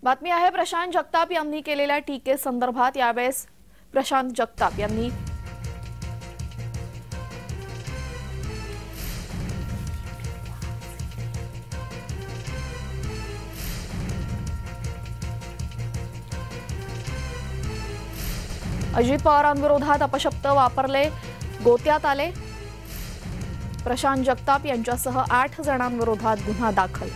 बातमी आहे प्रशांत जगताप यांनी केलेल्या टीकेसंदर्भात। यावेळेस प्रशांत जगताप यांनी अजित पवारांविरोधात अपशब्द वापरले, गोत्यात आले। प्रशांत जगताप यांच्यासह 8 जणांविरोधात गुन्हा दाखल।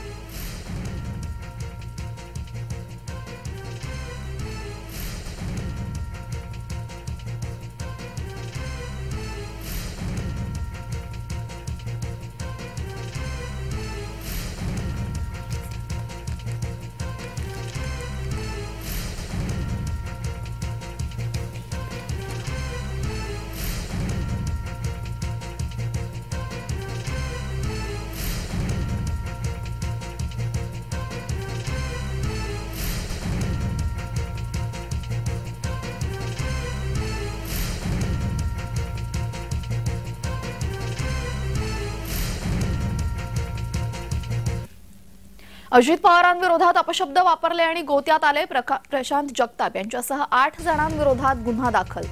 अजित पवारांविरोधात अपशब्द वापरले आणि गोत्यात आले। प्रशांत जगताप यांच्यासह 8 जणांविरोधात गुन्हा दाखल।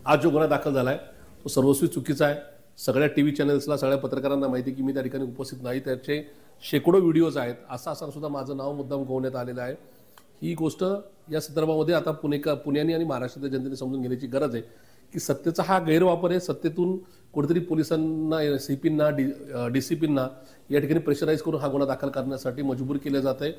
आज जो गुन्हा दाखल झालाय तो सर्वस्वी चुकीचा आहे। सगळ्या टीव्ही चॅनल्सला, सगळ्या पत्रकारांना माहिती की मी त्या ठिकाणी उपस्थित नाही। त्याचे शेकडो व्हिडिओज आहेत। असा सुद्धा माझं नाव मुद्दाम गोवण्यात आलेलं आहे। ही गोष्ट या संदर्भामध्ये आता पुण्याने आणि महाराष्ट्रातील जनतेने समजून घेण्याची गरज आहे की सत्तेचा हा गैरवापर आहे। सत्तेतून कुठेतरी पोलिसांना, सीपींना, डीसीपींना या ठिकाणी प्रेशराईज करून हा गुन्हा दाखल करण्यासाठी मजबूर केले जात आहे।